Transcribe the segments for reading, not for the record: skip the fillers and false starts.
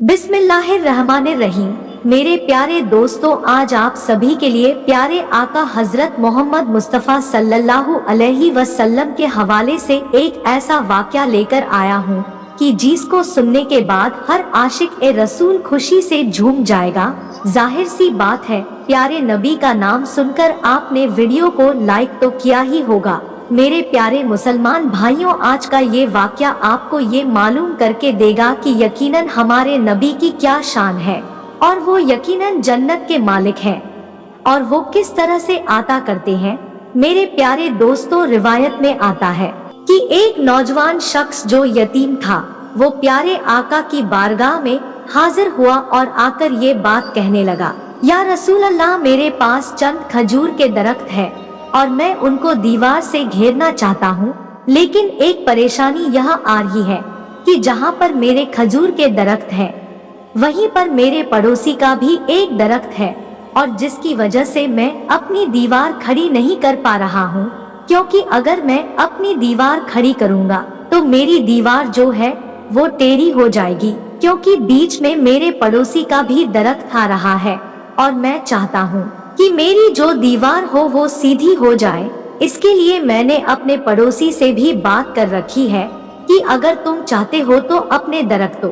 बिस्मिल्लाहिर्रहमानिर्रहीम। मेरे प्यारे दोस्तों, आज आप सभी के लिए प्यारे आका हजरत मोहम्मद मुस्तफ़ा सल्लल्लाहु अलैहि वसल्लम के हवाले से एक ऐसा वाक़या लेकर आया हूँ कि जिसको सुनने के बाद हर आशिक ए रसूल खुशी से झूम जाएगा। जाहिर सी बात है, प्यारे नबी का नाम सुनकर आपने वीडियो को लाइक तो किया ही होगा। मेरे प्यारे मुसलमान भाइयों, आज का ये वाक़या आपको ये मालूम करके देगा कि यकीनन हमारे नबी की क्या शान है और वो यकीनन जन्नत के मालिक हैं और वो किस तरह से आता करते हैं। मेरे प्यारे दोस्तों, रिवायत में आता है कि एक नौजवान शख्स जो यतीम था, वो प्यारे आका की बारगाह में हाजिर हुआ और आकर ये बात कहने लगा, या रसूल अल्लाह, मेरे पास चंद खजूर के दरख्त है और मैं उनको दीवार से घेरना चाहता हूँ, लेकिन एक परेशानी यहाँ आ रही है कि जहाँ पर मेरे खजूर के दरख्त हैं, वहीं पर मेरे पड़ोसी का भी एक दरख्त है और जिसकी वजह से मैं अपनी दीवार खड़ी नहीं कर पा रहा हूँ, क्योंकि अगर मैं अपनी दीवार खड़ी करूँगा तो मेरी दीवार जो है वो टेढ़ी हो जाएगी, क्योंकि बीच में मेरे पड़ोसी का भी दरख्त आ रहा है और मैं चाहता हूँ कि मेरी जो दीवार हो वो सीधी हो जाए। इसके लिए मैंने अपने पड़ोसी से भी बात कर रखी है कि अगर तुम चाहते हो तो अपने दरख्तों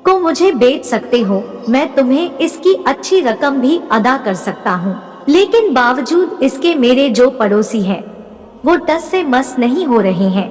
को मुझे बेच सकते हो, मैं तुम्हें इसकी अच्छी रकम भी अदा कर सकता हूँ। लेकिन बावजूद इसके मेरे जो पड़ोसी हैं वो टस से मस नहीं हो रहे हैं,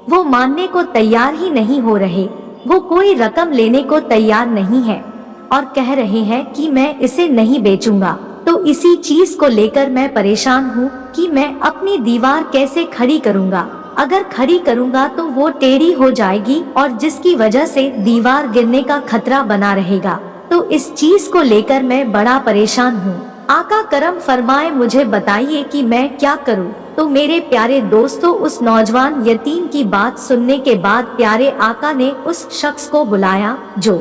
वो मानने को तैयार ही नहीं हो रहे, वो कोई रकम लेने को तैयार नहीं है और कह रहे हैं कि मैं इसे नहीं बेचूंगा। तो इसी चीज को लेकर मैं परेशान हूँ कि मैं अपनी दीवार कैसे खड़ी करूँगा। अगर खड़ी करूँगा तो वो टेढ़ी हो जाएगी और जिसकी वजह से दीवार गिरने का खतरा बना रहेगा। तो इस चीज को लेकर मैं बड़ा परेशान हूँ। आका करम फरमाए, मुझे बताइए कि मैं क्या करूँ। तो मेरे प्यारे दोस्तों, उस नौजवान यतीम की बात सुनने के बाद प्यारे आका ने उस शख्स को बुलाया जो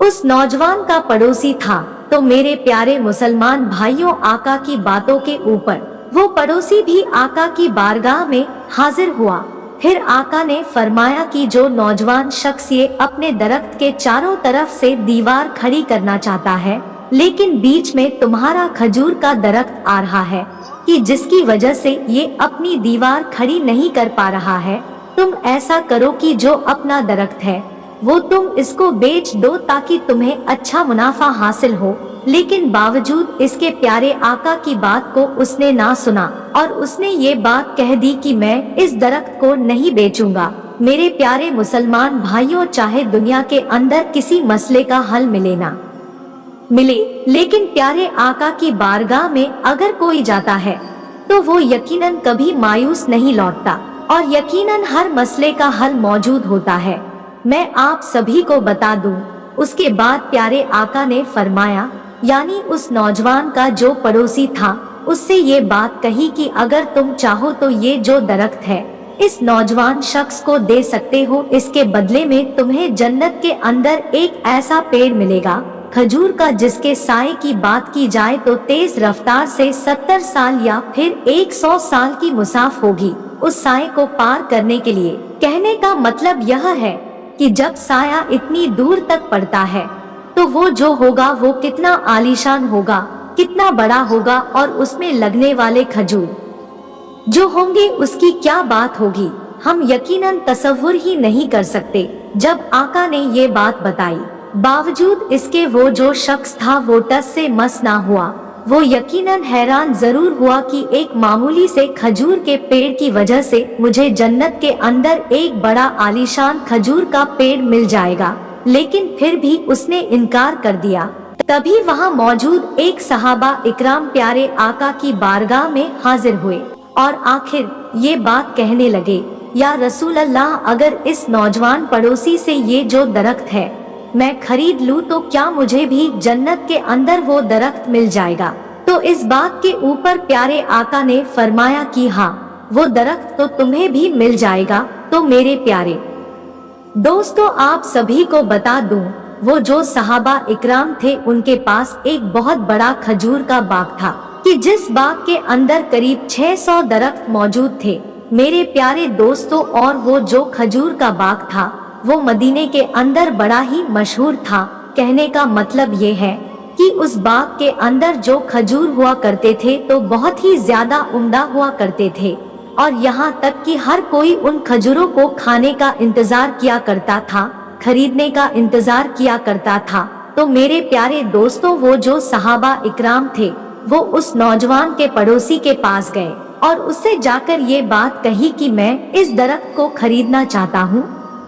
उस नौजवान का पड़ोसी था। तो मेरे प्यारे मुसलमान भाइयों, आका की बातों के ऊपर वो पड़ोसी भी आका की बारगाह में हाजिर हुआ। फिर आका ने फरमाया कि जो नौजवान शख्स ये अपने दरख्त के चारों तरफ से दीवार खड़ी करना चाहता है, लेकिन बीच में तुम्हारा खजूर का दरख्त आ रहा है कि जिसकी वजह से ये अपनी दीवार खड़ी नहीं कर पा रहा है, तुम ऐसा करो कि जो अपना दरख्त है वो तुम इसको बेच दो ताकि तुम्हें अच्छा मुनाफा हासिल हो। लेकिन बावजूद इसके प्यारे आका की बात को उसने ना सुना और उसने ये बात कह दी कि मैं इस दरख्त को नहीं बेचूंगा। मेरे प्यारे मुसलमान भाइयों, चाहे दुनिया के अंदर किसी मसले का हल मिले ना मिले, लेकिन प्यारे आका की बारगाह में अगर कोई जाता है तो वो यकीनन कभी मायूस नहीं लौटता और यकीनन हर मसले का हल मौजूद होता है। मैं आप सभी को बता दूं, उसके बाद प्यारे आका ने फरमाया, यानी उस नौजवान का जो पड़ोसी था उससे ये बात कही कि अगर तुम चाहो तो ये जो दरख्त है इस नौजवान शख्स को दे सकते हो, इसके बदले में तुम्हें जन्नत के अंदर एक ऐसा पेड़ मिलेगा खजूर का जिसके साए की बात की जाए तो तेज रफ्तार से 70 साल या फिर 100 साल की मुसाफ होगी उस साए को पार करने के लिए। कहने का मतलब यह है कि जब साया इतनी दूर तक पड़ता है तो वो जो होगा वो कितना आलीशान होगा, कितना बड़ा होगा और उसमें लगने वाले खजूर जो होंगे उसकी क्या बात होगी, हम यकीनन तसव्वुर ही नहीं कर सकते। जब आका ने ये बात बताई, बावजूद इसके वो जो शख्स था वो टस से मस ना हुआ। वो यकीनन हैरान जरूर हुआ कि एक मामूली से खजूर के पेड़ की वजह से मुझे जन्नत के अंदर एक बड़ा आलीशान खजूर का पेड़ मिल जाएगा, लेकिन फिर भी उसने इनकार कर दिया। तभी वहां मौजूद एक सहाबा इकराम प्यारे आका की बारगाह में हाजिर हुए और आखिर ये बात कहने लगे, या रसूल अल्लाह, अगर इस नौजवान पड़ोसी से ये जो दरख्त है मैं खरीद लूं तो क्या मुझे भी जन्नत के अंदर वो दरख्त मिल जाएगा। तो इस बात के ऊपर प्यारे आका ने फरमाया कि हाँ, वो दरख्त तो तुम्हें भी मिल जाएगा। तो मेरे प्यारे दोस्तों, आप सभी को बता दूं, वो जो सहाबा इकराम थे उनके पास एक बहुत बड़ा खजूर का बाग था कि जिस बाग के अंदर करीब 600 दरख्त मौजूद थे। मेरे प्यारे दोस्तों, और वो जो खजूर का बाग था वो मदीने के अंदर बड़ा ही मशहूर था। कहने का मतलब ये है कि उस बाग के अंदर जो खजूर हुआ करते थे तो बहुत ही ज्यादा उम्दा हुआ करते थे, और यहाँ तक कि हर कोई उन खजूरों को खाने का इंतजार किया करता था, खरीदने का इंतजार किया करता था। तो मेरे प्यारे दोस्तों, वो जो सहाबा इकराम थे वो उस नौजवान के पड़ोसी के पास गए और उससे जाकर ये बात कही कि मैं इस दरख्त को खरीदना चाहता हूँ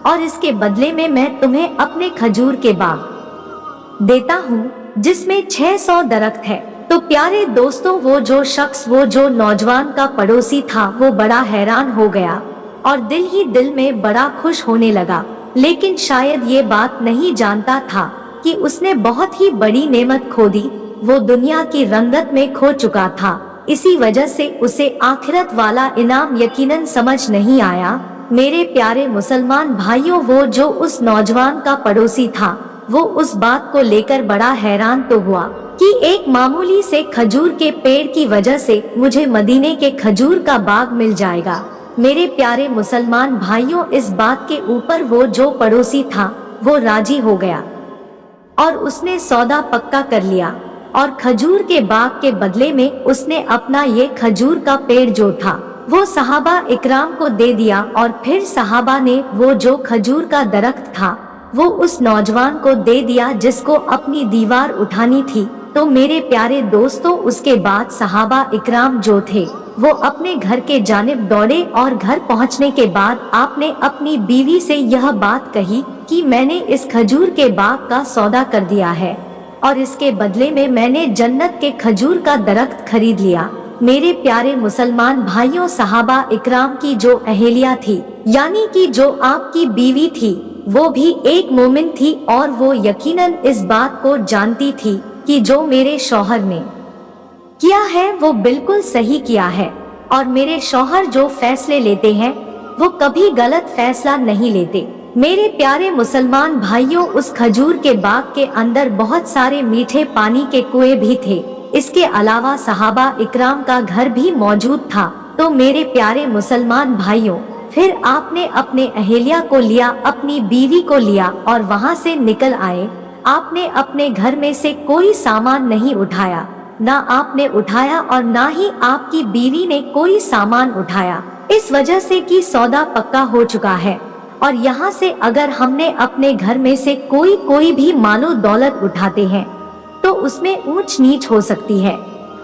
और इसके बदले में मैं तुम्हें अपने खजूर के बाग देता हूँ जिसमें 600 दरख्त है। तो प्यारे दोस्तों, वो जो शख्स, वो जो नौजवान का पड़ोसी था, वो बड़ा हैरान हो गया और दिल ही दिल में बड़ा खुश होने लगा, लेकिन शायद ये बात नहीं जानता था कि उसने बहुत ही बड़ी नेमत खो दी। वो दुनिया की रंगत में खो चुका था, इसी वजह से उसे आखिरत वाला इनाम यकीनन समझ नहीं आया। मेरे प्यारे मुसलमान भाइयों, वो जो उस नौजवान का पड़ोसी था वो उस बात को लेकर बड़ा हैरान तो हुआ कि एक मामूली से खजूर के पेड़ की वजह से मुझे मदीने के खजूर का बाग मिल जाएगा। मेरे प्यारे मुसलमान भाइयों, इस बात के ऊपर वो जो पड़ोसी था वो राजी हो गया और उसने सौदा पक्का कर लिया और खजूर के बाग के बदले में उसने अपना ये खजूर का पेड़ जो था वो सहाबा इकराम को दे दिया, और फिर सहाबा ने वो जो खजूर का दरख्त था वो उस नौजवान को दे दिया जिसको अपनी दीवार उठानी थी। तो मेरे प्यारे दोस्तों, उसके बाद सहाबा इकराम जो थे वो अपने घर के जानिब दौड़े और घर पहुंचने के बाद आपने अपनी बीवी से यह बात कही कि मैंने इस खजूर के बाग का सौदा कर दिया है और इसके बदले में मैंने जन्नत के खजूर का दरख्त खरीद लिया। मेरे प्यारे मुसलमान भाइयों, सहाबा इकराम की जो अहेलिया थी, यानी कि जो आपकी बीवी थी, वो भी एक मोमिन थी और वो यकीनन इस बात को जानती थी कि जो मेरे शौहर ने किया है वो बिल्कुल सही किया है, और मेरे शौहर जो फैसले लेते हैं वो कभी गलत फैसला नहीं लेते। मेरे प्यारे मुसलमान भाइयों, उस खजूर के बाग के अंदर बहुत सारे मीठे पानी के कुएं भी थे। इसके अलावा सहाबा इकराम का घर भी मौजूद था। तो मेरे प्यारे मुसलमान भाइयों, फिर आपने अपने अहेलिया को लिया, अपनी बीवी को लिया और वहां से निकल आए। आपने अपने घर में से कोई सामान नहीं उठाया, ना आपने उठाया और ना ही आपकी बीवी ने कोई सामान उठाया, इस वजह से कि सौदा पक्का हो चुका है। और यहाँ से अगर हमने अपने घर में से कोई भी मालो दौलत उठाते हैं तो उसमें ऊंच नीच हो सकती है,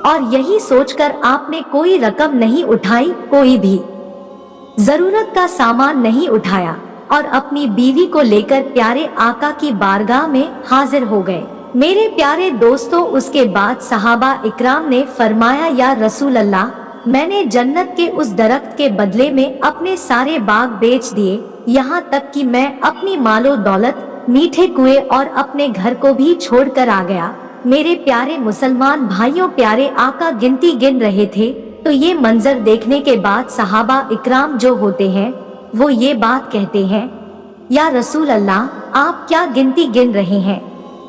और यही सोचकर आपने कोई रकम नहीं उठाई, कोई भी जरूरत का सामान नहीं उठाया और अपनी बीवी को लेकर प्यारे आका की बारगाह में हाजिर हो गए। मेरे प्यारे दोस्तों, उसके बाद सहाबा इकराम ने फरमाया, या रसूल अल्लाह, मैंने जन्नत के उस दरख्त के बदले में अपने सारे बाग बेच दिए, यहाँ तक कि मैं अपनी मालो दौलत, मीठे कुएं और अपने घर को भी छोड़कर आ गया। मेरे प्यारे मुसलमान भाइयों, प्यारे आका गिनती गिन रहे थे, तो ये मंजर देखने के बाद सहाबा इकराम जो होते हैं वो ये बात कहते हैं, या रसूल अल्लाह, आप क्या गिनती गिन रहे हैं?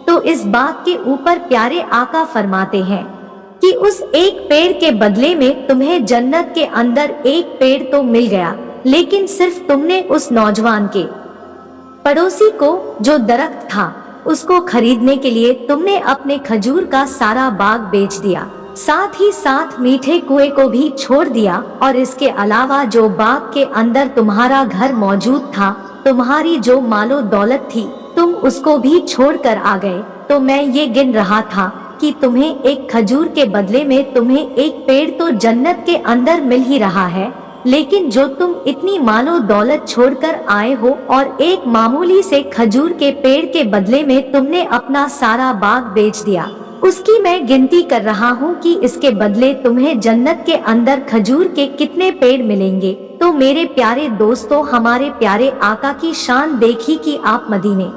तो इस बात के ऊपर प्यारे आका फरमाते हैं कि उस एक पेड़ के बदले में तुम्हें जन्नत के अंदर एक पेड़ तो मिल गया, लेकिन सिर्फ तुमने उस नौजवान के पड़ोसी को जो दरख्त था उसको खरीदने के लिए तुमने अपने खजूर का सारा बाग बेच दिया, साथ ही साथ मीठे कुएं को भी छोड़ दिया, और इसके अलावा जो बाग के अंदर तुम्हारा घर मौजूद था, तुम्हारी जो मालो दौलत थी, तुम उसको भी छोड़कर आ गए। तो मैं ये गिन रहा था कि तुम्हें एक खजूर के बदले में तुम्हें एक पेड़ तो जन्नत के अंदर मिल ही रहा है, लेकिन जो तुम इतनी मालो दौलत छोड़कर आए हो और एक मामूली से खजूर के पेड़ के बदले में तुमने अपना सारा बाग बेच दिया, उसकी मैं गिनती कर रहा हूँ कि इसके बदले तुम्हें जन्नत के अंदर खजूर के कितने पेड़ मिलेंगे। तो मेरे प्यारे दोस्तों, हमारे प्यारे आका की शान देखी कि आप मदीने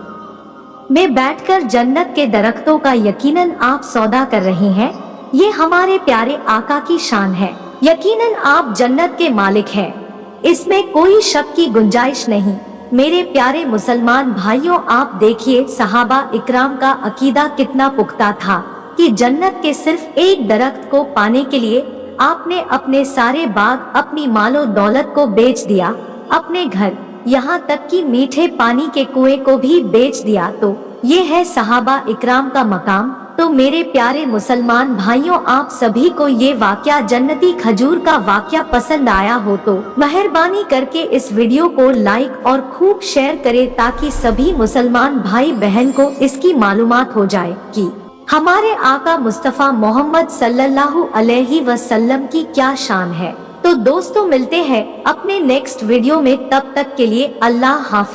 में बैठकर जन्नत के दरख्तों का यकीनन आप सौदा कर रहे हैं। ये हमारे प्यारे आका की शान है। यकीनन आप जन्नत के मालिक हैं, इसमें कोई शक की गुंजाइश नहीं। मेरे प्यारे मुसलमान भाइयों, आप देखिए सहाबा इकराम का अकीदा कितना पुख्ता था कि जन्नत के सिर्फ एक दरख्त को पाने के लिए आपने अपने सारे बाग, अपनी मालो दौलत को बेच दिया, अपने घर यहाँ तक कि मीठे पानी के कुएं को भी बेच दिया। तो ये है सहाबा इकराम का मकाम। तो मेरे प्यारे मुसलमान भाइयों, आप सभी को ये वाकया जन्नती खजूर का वाकया पसंद आया हो तो मेहरबानी करके इस वीडियो को लाइक और खूब शेयर करें, ताकि सभी मुसलमान भाई बहन को इसकी मालूमात हो जाए कि हमारे आका मुस्तफा मोहम्मद सल्लल्लाहु अलैहि वसल्लम की क्या शान है। तो दोस्तों, मिलते हैं अपने नेक्स्ट वीडियो में, तब तक के लिए अल्लाह हाफिज।